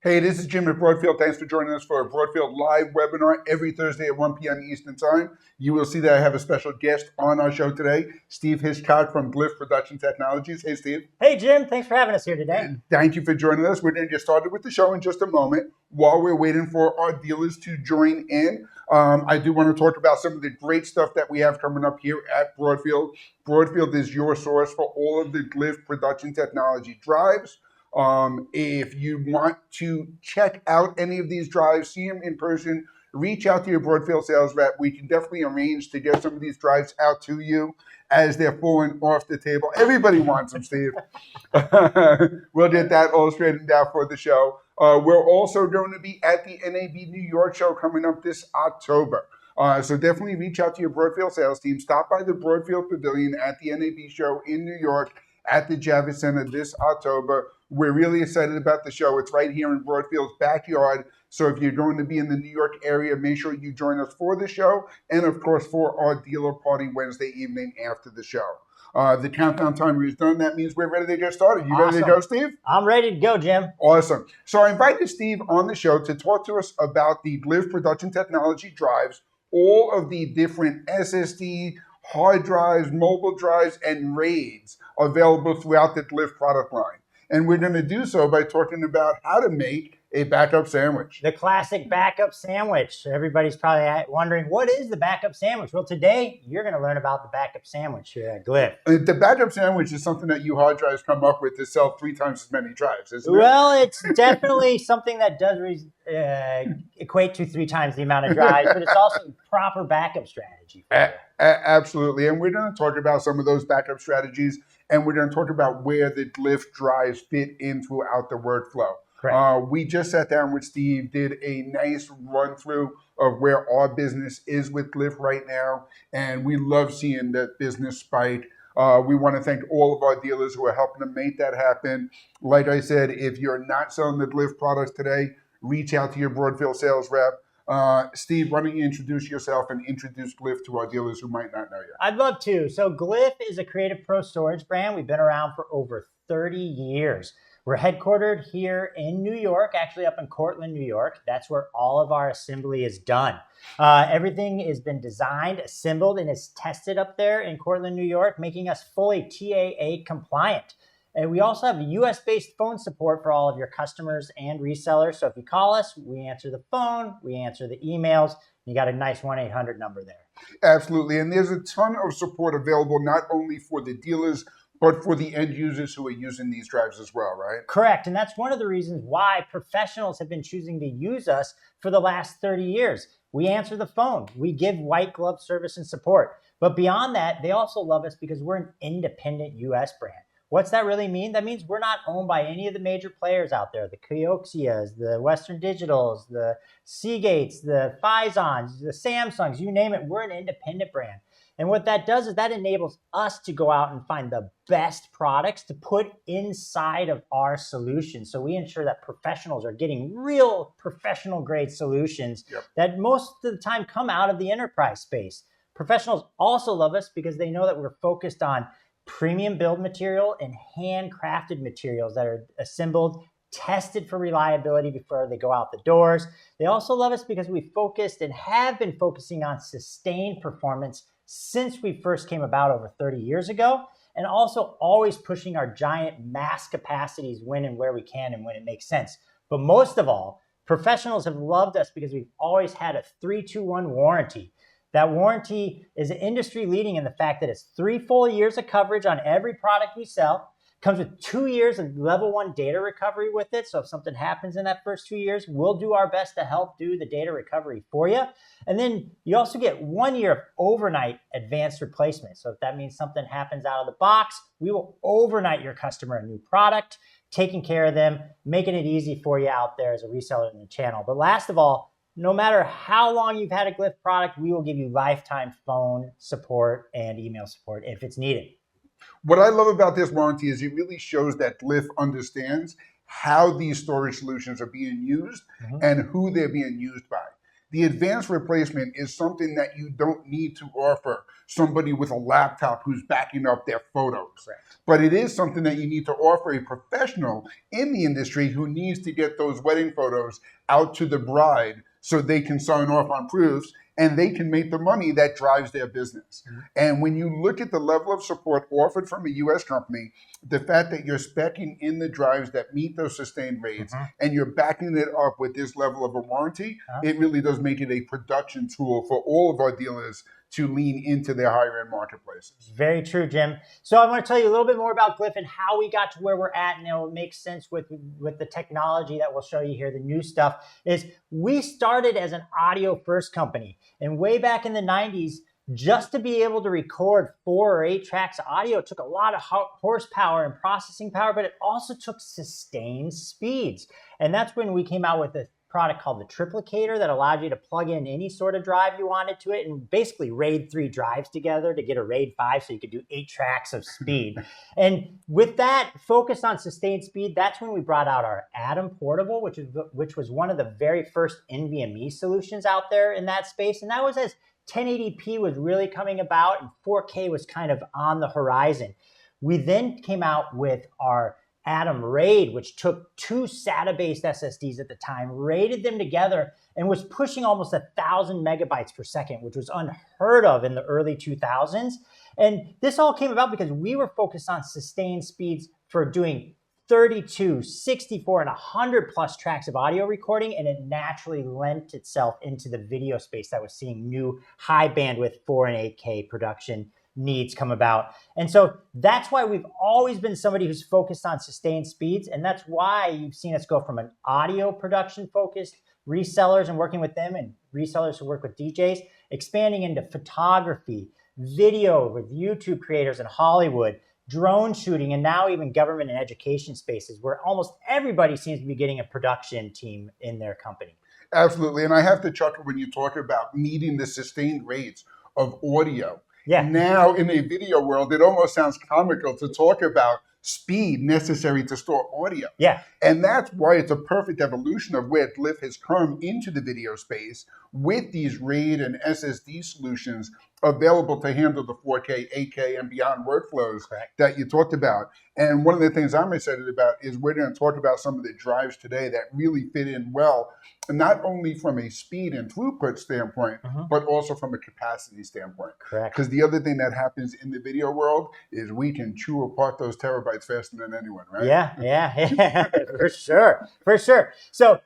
Hey, this is Jim at Broadfield. Thanks for joining us for a Broadfield live webinar every Thursday at 1 p.m. Eastern Time. You will see that I have a special guest on our show today, Steve Hitchcock from Glyph Production Technologies. Hey, Steve. Hey, Jim. Thanks for having us here today. And thank you for joining us. We're going to get started with the show in just a moment. While we're waiting for our dealers to join in, I do want to talk about some of the great stuff that we have coming up here at Broadfield. Broadfield is your source for all of the Glyph Production Technology drives. If you want to check out any of these drives, see them in person, reach out to your Broadfield sales rep. We can definitely arrange to get some of these drives out to you as they're falling off the table. Everybody wants them, Steve. We'll get that all straightened out for the show. We're also going to be at the NAB New York show coming up this October. So definitely reach out to your Broadfield sales team. Stop by the Broadfield Pavilion at the NAB show in New York at the Javits Center this October. We're really excited about the show. It's right here in Broadfield's backyard. So if you're going to be in the New York area, make sure you join us for the show and, of course, for our dealer party Wednesday evening after the show. The countdown timer is done. That means we're ready to get started. You ready to go, Steve? I'm ready to go, Jim. Awesome. So I invited Steve on the show to talk to us about the Glyph Production Technology drives, all of the different SSD, hard drives, mobile drives, and RAIDs available throughout the Glyph product line. And we're going to do so by talking about how to make a backup sandwich. The classic backup sandwich. Everybody's probably wondering, what is the backup sandwich? Well, today, you're going to learn about the backup sandwich here at Glyph. The backup sandwich is something that you hard drives come up with to sell 3 times as many drives, isn't it? Well, it's definitely something that does equate to 3 times the amount of drives, but it's also a proper backup strategy. Absolutely. And we're going to talk about some of those backup strategies, and we're going to talk about where the Glyph drives fit in throughout the workflow. We just sat down with Steve, did a nice run through of where our business is with Glyph right now, and we love seeing that business spike. We want to thank all of our dealers who are helping to make that happen. Like I said, if you're not selling the Glyph products today, reach out to your Broadfield sales rep. Steve, why don't you introduce yourself and introduce Glyph to our dealers who might not know you? I'd love to. So Glyph is a creative pro storage brand. We've been around for over 30 years. We're headquartered here in New York, actually up in Cortland, New York. That's where all of our assembly is done. Everything has been designed, assembled, and is tested up there in Cortland, New York, making us fully TAA compliant. And we also have US-based phone support for all of your customers and resellers. So if you call us, we answer the phone, we answer the emails. You got a nice 1-800 number there. Absolutely. And there's a ton of support available, not only for the dealers, but for the end users who are using these drives as well, right? Correct. And that's one of the reasons why professionals have been choosing to use us for the last 30 years. We answer the phone. We give white glove service and support. But beyond that, they also love us because we're an independent US brand. What's that really mean? That means we're not owned by any of the major players out there, the Kioxias, the Western Digitals, the Seagates, the Physons, the Samsungs, you name it. We're an independent brand. And what that does is that enables us to go out and find the best products to put inside of our solution. So we ensure that professionals are getting real professional grade solutions that most of the time come out of the enterprise space. Professionals also love us because they know that we're focused on premium build material and handcrafted materials that are assembled, tested for reliability before they go out the doors. They also love us because we focused and have been focusing on sustained performance since we first came about over 30 years ago, and also always pushing our giant mass capacities when and where we can and when it makes sense. But most of all, professionals have loved us because we've always had a 3-2-1 warranty. That warranty is industry leading in the fact that it's 3 full years of coverage on every product we sell. Comes with 2 years of level 1 data recovery with it. So if something happens in that first 2 years, we'll do our best to help do the data recovery for you. And then you also get 1 year of overnight advanced replacement. So if that means something happens out of the box, we will overnight your customer a new product, taking care of them, making it easy for you out there as a reseller in the channel. But last of all, no matter how long you've had a Glyph product, we will give you lifetime phone support and email support if it's needed. What I love about this warranty is it really shows that Glyph understands how these storage solutions are being used and who they're being used by. The advanced replacement is something that you don't need to offer somebody with a laptop who's backing up their photos. Right. But it is something that you need to offer a professional in the industry who needs to get those wedding photos out to the bride so they can sign off on proofs and they can make the money that drives their business. Mm-hmm. And when you look at the level of support offered from a US company, the fact that you're speccing in the drives that meet those sustained rates and you're backing it up with this level of a warranty, it really does make it a production tool for all of our dealers to lean into their higher end marketplaces. Very true, Jim. So I want to tell you a little bit more about Glyph and how we got to where we're at, and it'll make sense with the technology that we'll show you here. The new stuff is we started as an audio first company, and way back in the 90s, just to be able to record 4 or 8 tracks of audio took a lot of horsepower and processing power, but it also took sustained speeds. And that's when we came out with a product called the Triplicator that allowed you to plug in any sort of drive you wanted to it and basically RAID 3 drives together to get a RAID 5 so you could do 8 tracks of speed. And with that focus on sustained speed, that's when we brought out our Atom Portable, which was one of the very first NVMe solutions out there in that space. And that was as 1080p was really coming about and 4K was kind of on the horizon. We then came out with our Atom RAID, which took 2 SATA-based SSDs at the time, RAIDed them together, and was pushing almost 1,000 megabytes per second, which was unheard of in the early 2000s. And this all came about because we were focused on sustained speeds for doing 32, 64, and 100 plus tracks of audio recording, and it naturally lent itself into the video space that was seeing new high bandwidth 4 and 8K production needs come about. And so that's why we've always been somebody who's focused on sustained speeds. And that's why you've seen us go from an audio production focused resellers and working with them and resellers who work with DJs, expanding into photography, video with YouTube creators in Hollywood, drone shooting, and now even government and education spaces where almost everybody seems to be getting a production team in their company. Absolutely. And I have to chuckle when you talk about meeting the sustained rates of audio. Yeah. Now, in a video world, it almost sounds comical to talk about speed necessary to store audio. Yeah. And that's why it's a perfect evolution of where Glyph has come into the video space with these RAID and SSD solutions available to handle the 4K, 8K, and beyond workflows that you talked about. And one of the things I'm excited about is we're going to talk about some of the drives today that really fit in well, not only from a speed and throughput standpoint, but also from a capacity standpoint. Correct. Because the other thing that happens in the video world is we can chew apart those terabytes faster than anyone, right? Yeah, for sure, for sure. So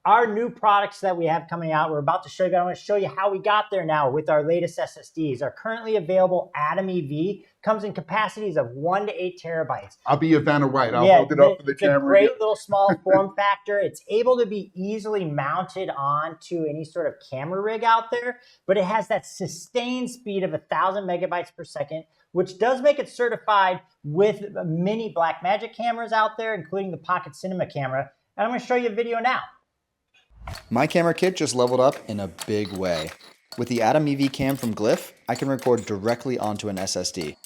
our new products that we have coming out, we're about to show you. I want to show you how we got there now with our latest SSDs. Our currently available Atom EV comes in capacities of 1 to 8 terabytes. I'll be a Vanna White. I'll hold it up for the camera. It's a great little small form factor. It's able to be easily mounted onto any sort of camera rig out there, but it has that sustained speed of 1,000 megabytes per second, which does make it certified with many Blackmagic cameras out there, including the Pocket Cinema camera. And I'm going to show you a video now. My camera kit just leveled up in a big way. With the Atom EV cam from Glyph, I can record directly onto an SSD.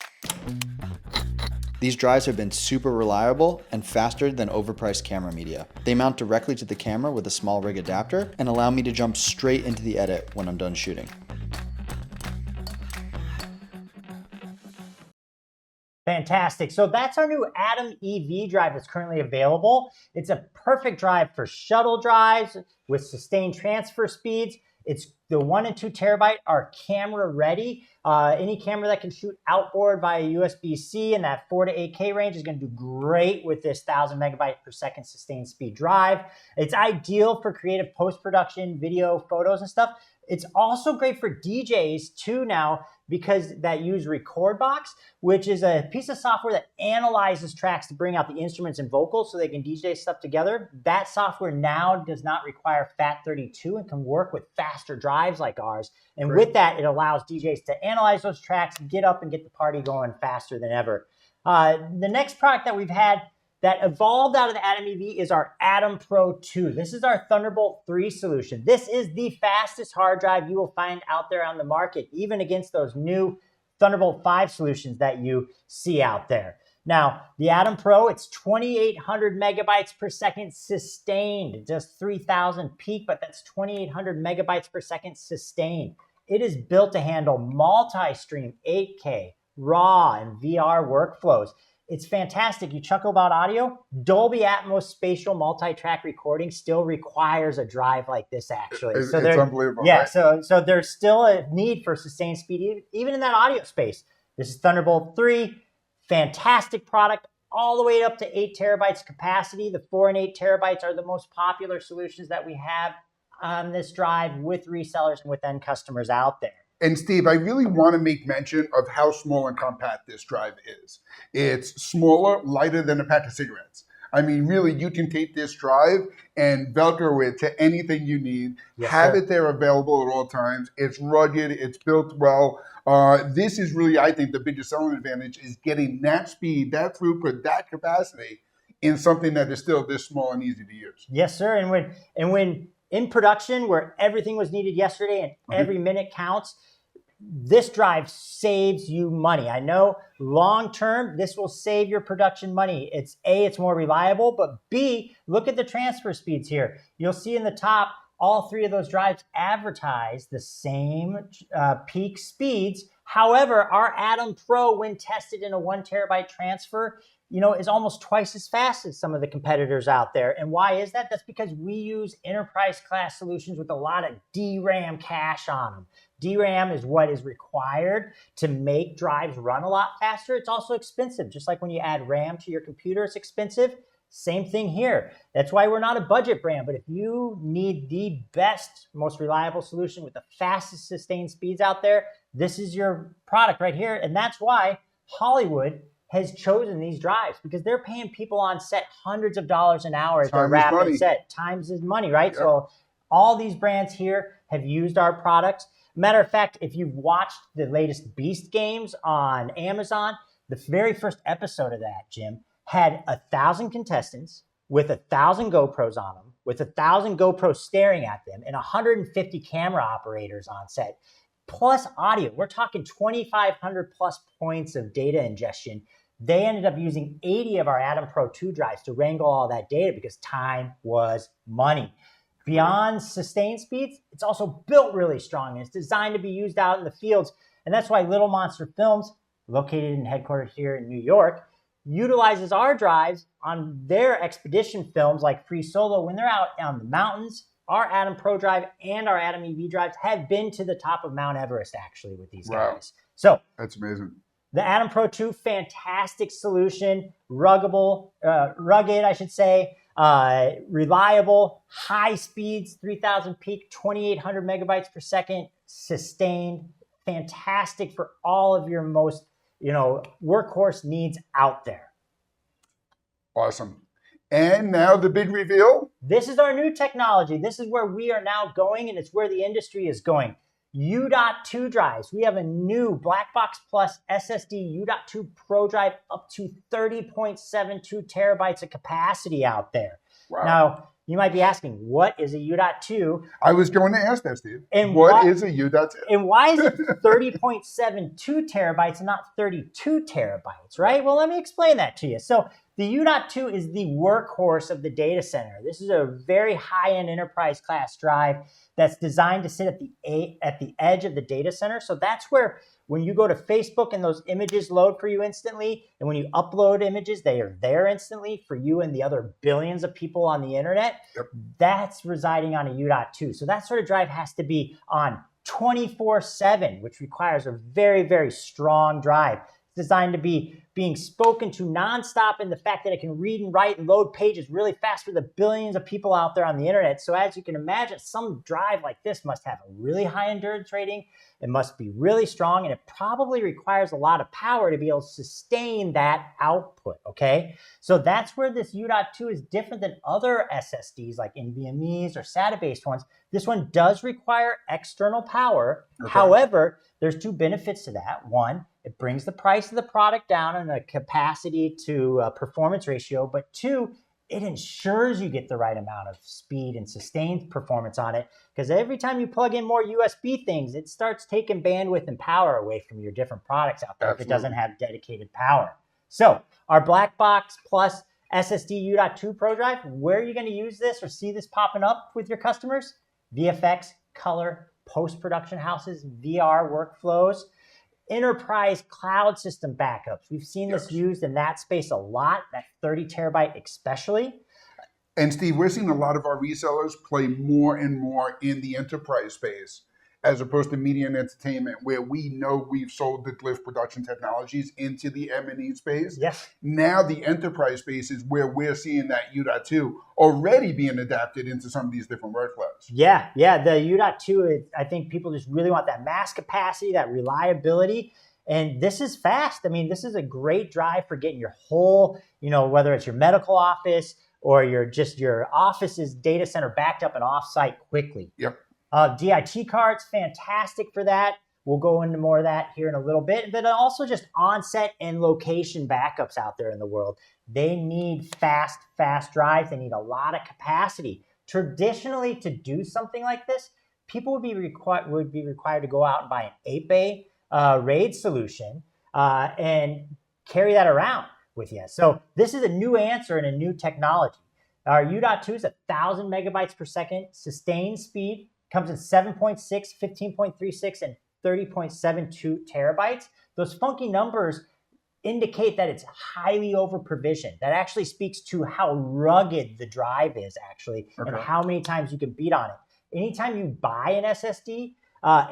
These drives have been super reliable and faster than overpriced camera media. They mount directly to the camera with a small rig adapter and allow me to jump straight into the edit when I'm done shooting. Fantastic. So that's our new Atom EV drive that's currently available. It's a perfect drive for shuttle drives with sustained transfer speeds. It's the 1 and 2 terabyte are camera ready. Any camera that can shoot outboard via USB-C in that 4 to 8K range is going to do great with this 1,000 megabyte per second sustained speed drive. It's ideal for creative post-production, video, photos, and stuff. It's also great for DJs too now because that use Recordbox, which is a piece of software that analyzes tracks to bring out the instruments and vocals so they can DJ stuff together. That software now does not require FAT32 and can work with faster drives like ours. And with that, it allows DJs to analyze those tracks, get up and get the party going faster than ever. The next product that we've had that evolved out of the Atom EV is our Atom Pro 2. This is our Thunderbolt 3 solution. This is the fastest hard drive you will find out there on the market, even against those new Thunderbolt 5 solutions that you see out there. Now, the Atom Pro, it's 2,800 megabytes per second sustained, just 3,000 peak, but that's 2,800 megabytes per second sustained. It is built to handle multi-stream 8K, RAW, and VR workflows. It's fantastic. You chuckle about audio. Dolby Atmos spatial multi-track recording still requires a drive like this, actually. It's unbelievable. Yeah, right? so there's still a need for sustained speed, even in that audio space. This is Thunderbolt 3, fantastic product, all the way up to 8 terabytes capacity. The 4 and 8 terabytes are the most popular solutions that we have on this drive with resellers and with end customers out there. And Steve, I really want to make mention of how small and compact this drive is. It's smaller, lighter than a pack of cigarettes. I mean, really, you can take this drive and Velcro it to anything you need, have it there available at all times. It's rugged, it's built well. This is really, I think, the biggest selling advantage is getting that speed, that throughput, that capacity in something that is still this small and easy to use. Yes, sir. And when in production, where everything was needed yesterday and every minute counts, this drive saves you money. I know long term, this will save your production money. It's A, it's more reliable, but B, look at the transfer speeds here. You'll see in the top, all three of those drives advertise the same peak speeds. However, our Atom Pro, when tested in a 1 terabyte transfer, is almost twice as fast as some of the competitors out there. And why is that? That's because we use enterprise class solutions with a lot of DRAM cache on them. DRAM is what is required to make drives run a lot faster. It's also expensive. Just like when you add RAM to your computer, it's expensive. Same thing here. That's why we're not a budget brand. But if you need the best, most reliable solution with the fastest sustained speeds out there, this is your product right here. And that's why Hollywood has chosen these drives, because they're paying people on set hundreds of dollars an hour at their rapid set. Times is money, right? Yep. So all these brands here have used our products. Matter of fact, if you've watched the latest Beast games on Amazon, the very first episode of that, Jim, had 1,000 contestants with 1,000 GoPros on them, with 1,000 GoPros staring at them, and 150 camera operators on set, plus audio. We're talking 2,500 plus points of data ingestion. They ended up using 80 of our Atom Pro 2 drives to wrangle all that data because time was money. Beyond sustained speeds, it's also built really strong, and it's designed to be used out in the fields. And that's why Little Monster Films, located and headquartered here in New York, utilizes our drives on their expedition films like Free Solo. When they're out on the mountains, our Atom Pro drive and our Atom EV drives have been to the top of Mount Everest, actually, with these guys. So that's amazing. The Atom Pro 2, fantastic solution, rugged, I should say, reliable, high speeds, 3,000 peak, 2,800 megabytes per second, sustained, fantastic for all of your most, workhorse needs out there. Awesome. And now the big reveal. This is our new technology. This is where we are now going, and it's where the industry is going. U.2 drives. We have a new Black Box Plus SSD U.2 Pro drive up to 30.72 terabytes of capacity out there. Wow. Now, you might be asking, what is a U.2? I was going to ask that, Steve. And what is a U.2? And why is it 30.72 terabytes and not 32 terabytes, right? Well, let me explain that to you. So the U.2 is the workhorse of the data center. This is a very high-end enterprise class drive that's designed to sit at the edge of the data center. So that's where when you go to Facebook and those images load for you instantly, and when you upload images, they are there instantly for you and the other billions of people on the internet. Yep. That's residing on a U.2. So that sort of drive has to be on 24/7, which requires a very, very strong drive. It's designed to be being spoken to nonstop, and the fact that it can read and write and load pages really fast for the billions of people out there on the internet. So as you can imagine, some drive like this must have a really high endurance rating. It must be really strong, and it probably requires a lot of power to be able to sustain that output, okay? So that's where this U.2 is different than other SSDs like NVMe's or SATA-based ones. This one does require external power. Okay. However, there's two benefits to that. One, it brings the price of the product down on a capacity to performance ratio. But two, it ensures you get the right amount of speed and sustained performance on it. Because every time you plug in more USB things, it starts taking bandwidth and power away from your different products out there. Absolutely. If it doesn't have dedicated power. So our Black Box Plus SSD U.2 Pro Drive, where are you going to use this or see this popping up with your customers? VFX, color, post-production houses, VR workflows, enterprise cloud system backups. We've seen this used in that space a lot, that 30 terabyte especially. And Steve, we're seeing a lot of our resellers play more and more in the enterprise space as opposed to media and entertainment, where we know we've sold the Glyph production technologies into the M&E space. Yes. Now the enterprise space is where we're seeing that U.2 already being adapted into some of these different workflows. Yeah, the U.2, I think people just really want that mass capacity, that reliability. And this is fast. I mean, this is a great drive for getting your whole, whether it's your medical office or your office's data center backed up and offsite quickly. Yep. DIT cards, fantastic for that. We'll go into more of that here in a little bit. But also just onset and location backups out there in the world. They need fast drives. They need a lot of capacity. Traditionally, to do something like this, people would be required to go out and buy an 8-bay RAID solution and carry that around with you. So this is a new answer and a new technology. Our U.2 is 1,000 megabytes per second, sustained speed, comes in 7.6, 15.36, and 30.72 terabytes. Those funky numbers indicate that it's highly over provisioned. That actually speaks to how rugged the drive is actually, and how many times you can beat on it. Anytime you buy an SSD,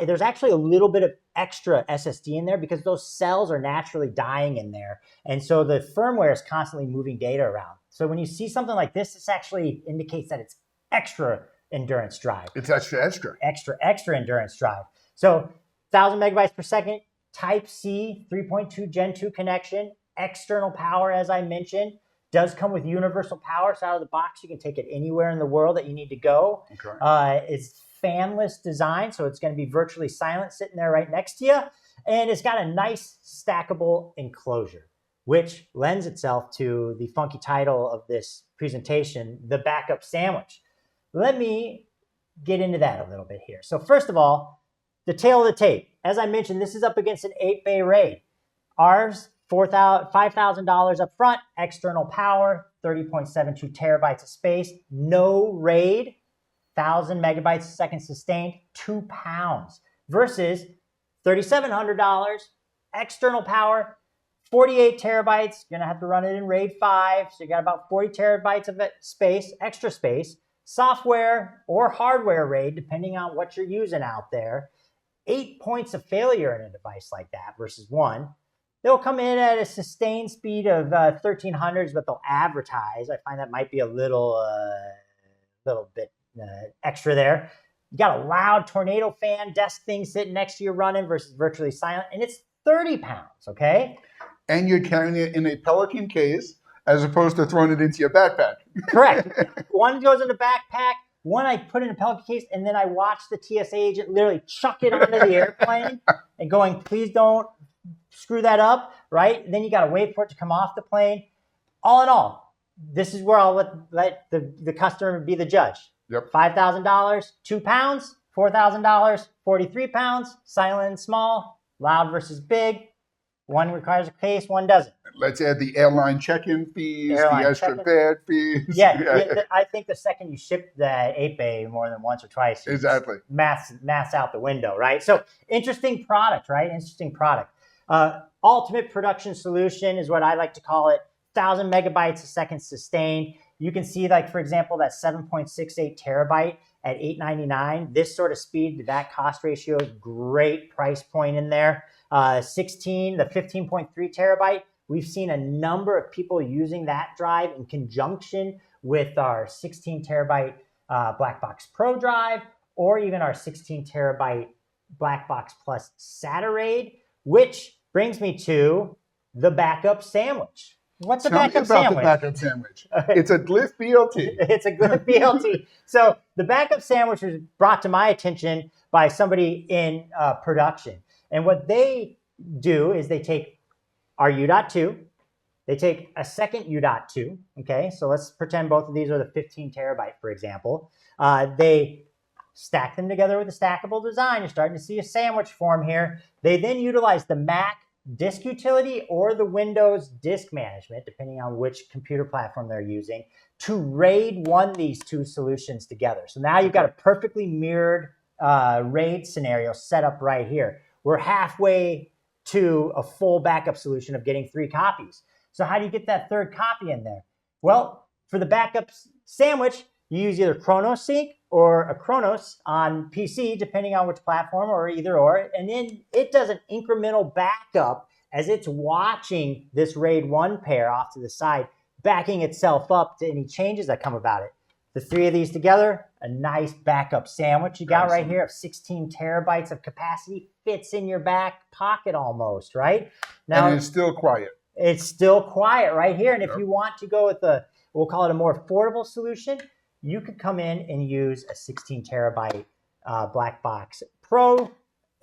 there's actually a little bit of extra SSD in there because those cells are naturally dying in there. And so the firmware is constantly moving data around. So when you see something like this actually indicates that it's extra endurance drive. It's extra. Extra endurance drive. So 1,000 megabytes per second, Type-C 3.2 Gen 2 connection, external power, as I mentioned, does come with universal power. So out of the box, you can take it anywhere in the world that you need to go. Okay. It's fanless design, so it's going to be virtually silent sitting there right next to you. And it's got a nice stackable enclosure, which lends itself to the funky title of this presentation, the backup sandwich. Let me get into that a little bit here. So first of all, the tail of the tape. As I mentioned, this is up against an 8-bay RAID. Ours, $5,000 up front, external power, 30.72 terabytes of space, no RAID, 1,000 megabytes a second sustained, 2 pounds, versus $3,700, external power, 48 terabytes. You're gonna have to run it in RAID 5, so you got about 40 terabytes of space, extra space, software or hardware RAID, depending on what you're using out there. 8 points of failure in a device like that versus 1. They'll come in at a sustained speed of 1,300s, but they'll advertise. I find that might be a little bit extra there. You got a loud tornado fan desk thing sitting next to you running versus virtually silent, and it's 30 pounds, okay? And you're carrying it in a Pelican case as opposed to throwing it into your backpack. Correct. One goes in the backpack, one I put in a Pelican case, and then I watch the TSA agent literally chuck it onto the airplane and going, please don't screw that up, right? And then you got to wait for it to come off the plane. All in all, this is where I'll let the customer be the judge. Yep. $5,000, 2 pounds, $4,000, 43 pounds, silent and small, loud versus big. One requires a case, one doesn't. Let's add the airline check-in fees, the extra bed fees. Yeah, I think the second you ship that 8-bay more than once or twice, exactly, math's out the window, right? So interesting product, right? Interesting product. Ultimate production solution is what I like to call it. 1,000 megabytes a second sustained. You can see, like, for example, that 7.68 terabyte at $899. This sort of speed to that cost ratio is great price point in there. The 15.3 terabyte, we've seen a number of people using that drive in conjunction with our 16 terabyte Black Box Pro drive, or even our 16 terabyte Black Box Plus SATA RAID, which brings me to the backup sandwich. What's a backup sandwich? The backup sandwich. It's a Glyph BLT. It's a Glyph BLT. So the backup sandwich was brought to my attention by somebody in production. And what they do is they take our U.2, they take a second U.2, okay? So let's pretend both of these are the 15 terabyte, for example. They stack them together with a stackable design. You're starting to see a sandwich form here. They then utilize the Mac disk utility or the Windows disk management, depending on which computer platform they're using, to RAID 1 these two solutions together. So now you've got a perfectly mirrored RAID scenario set up right here. We're halfway to a full backup solution of getting 3 copies. So how do you get that third copy in there? Well, for the backup sandwich, you use either ChronoSync or a Chronos on PC, depending on which platform, or either or. And then it does an incremental backup as it's watching this RAID 1 pair off to the side, backing itself up to any changes that come about it. The 3 of these together, a nice backup sandwich you got right here of 16 terabytes of capacity, fits in your back pocket almost, right? Now, and it's still quiet. It's still quiet right here. And if you want to go with we'll call it a more affordable solution, you could come in and use a 16 terabyte Black Box Pro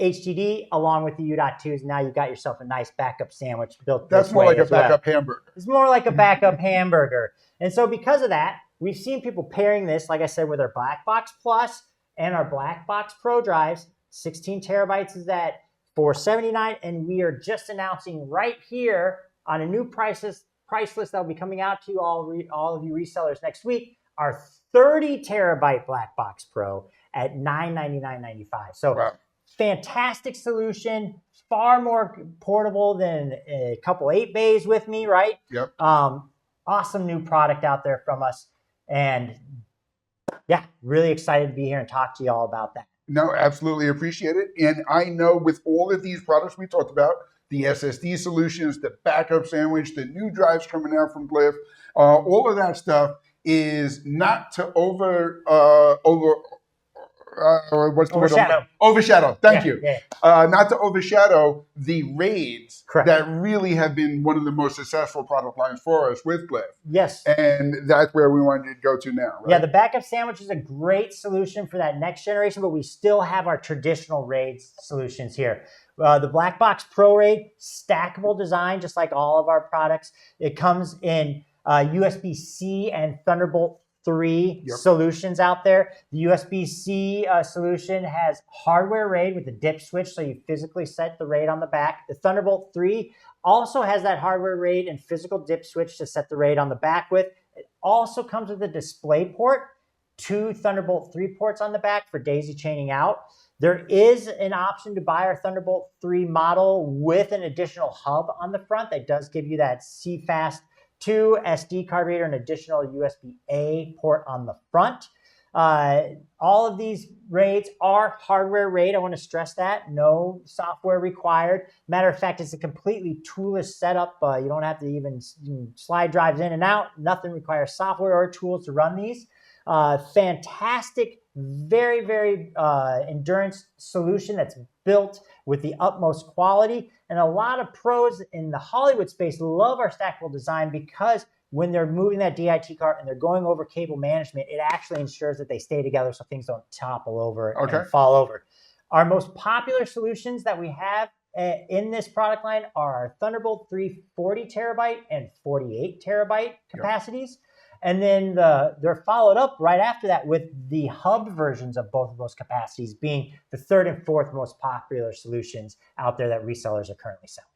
HDD along with the U.2s. Now you've got yourself a nice backup sandwich built this way. That's more like a backup hamburger. It's more like a backup hamburger. And so because of that, we've seen people pairing this, like I said, with our Black Box Plus and our Black Box Pro drives. 16 terabytes is at $479, and we are just announcing right here on a new price list that will be coming out to all of you resellers next week, our 30 terabyte Black Box Pro at $999.95. So fantastic solution, far more portable than a couple 8 bays with me, right? Yep. Awesome new product out there from us. And yeah, really excited to be here and talk to you all about that. No, absolutely appreciate it. And I know with all of these products we talked about, the SSD solutions, the backup sandwich, the new drives coming out from Glyph, all of that stuff is not to overshadow. Thank you. Yeah. Not to overshadow the raids Correct. that really have been one of the most successful product lines for us with Glyph. Yes. And that's where we wanted to go to now, right? Yeah, the backup sandwich is a great solution for that next generation, but we still have our traditional RAID solutions here. The Black Box Pro RAID, stackable design, just like all of our products. It comes in USB-C and Thunderbolt 3 solutions out there. The USB-C solution has hardware RAID with a dip switch, so you physically set the RAID on the back. The Thunderbolt 3 also has that hardware RAID and physical dip switch to set the RAID on the back with. It also comes with a display port, 2 Thunderbolt 3 ports on the back for daisy chaining out. There is an option to buy our Thunderbolt 3 model with an additional hub on the front that does give you that CFast 2 SD card reader and additional USB-A port on the front. All of these RAIDs are hardware RAID. I want to stress that. No software required. Matter of fact, it's a completely toolless setup. You don't have to even slide drives in and out. Nothing requires software or tools to run these. Fantastic, very, very endurance solution that's built with the utmost quality. And a lot of pros in the Hollywood space love our stackable design because when they're moving that DIT cart and they're going over cable management, it actually ensures that they stay together so things don't topple over and fall over. Our most popular solutions that we have in this product line are our Thunderbolt 3 40 terabyte and 48 terabyte capacities. And then they're followed up right after that with the hub versions of both of those capacities being the 3rd and 4th most popular solutions out there that resellers are currently selling.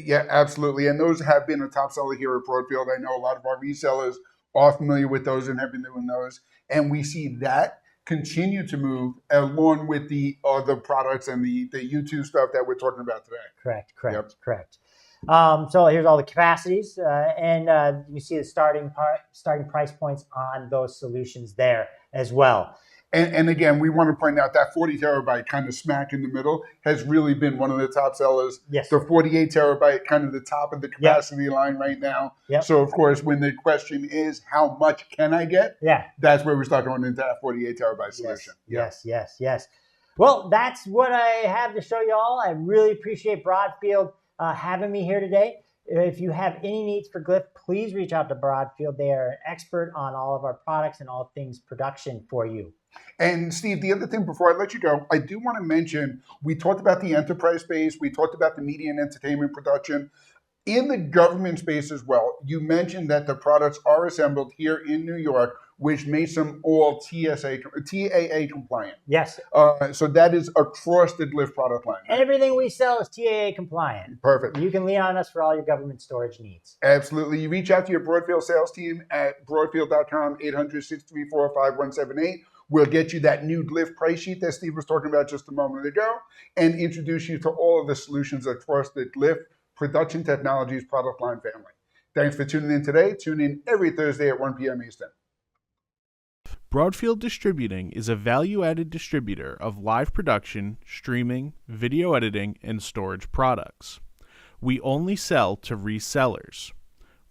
Yeah, absolutely. And those have been a top seller here at Broadfield. I know a lot of our resellers are familiar with those and have been doing those. And we see that continue to move along with the other products and the YouTube stuff that we're talking about today. Correct. So here's all the capacities, and you see the starting price points on those solutions there as well. And again, we want to point out that 40 terabyte kind of smack in the middle has really been one of the top sellers. Yes. The 48 terabyte kind of the top of the capacity line right now. Yep. So of course, when the question is how much can I get? Yeah. That's where we start going into that 48 terabyte solution. Yes. Well, that's what I have to show you all. I really appreciate Broadfield having me here today. If you have any needs for Glyph, please reach out to Broadfield. They are an expert on all of our products and all things production for you. And Steve, the other thing before I let you go, I do want to mention, we talked about the enterprise space, we talked about the media and entertainment production. In the government space as well, you mentioned that the products are assembled here in New York which makes them all TAA compliant. Yes. So that is across the Glyph product line. Everything we sell is TAA compliant. Perfect. You can lean on us for all your government storage needs. Absolutely. You reach out to your Broadfield sales team at broadfield.com, 800-634-5178. We'll get you that new Glyph price sheet that Steve was talking about just a moment ago and introduce you to all of the solutions across the Glyph Production Technologies product line family. Thanks for tuning in today. Tune in every Thursday at 1 p.m. Eastern. Broadfield Distributing is a value-added distributor of live production, streaming, video editing, and storage products. We only sell to resellers.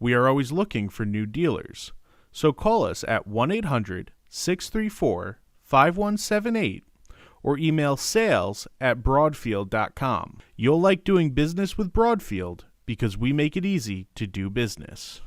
We are always looking for new dealers, so call us at 1-800-634-5178 or email sales@broadfield.com. You'll like doing business with Broadfield because we make it easy to do business.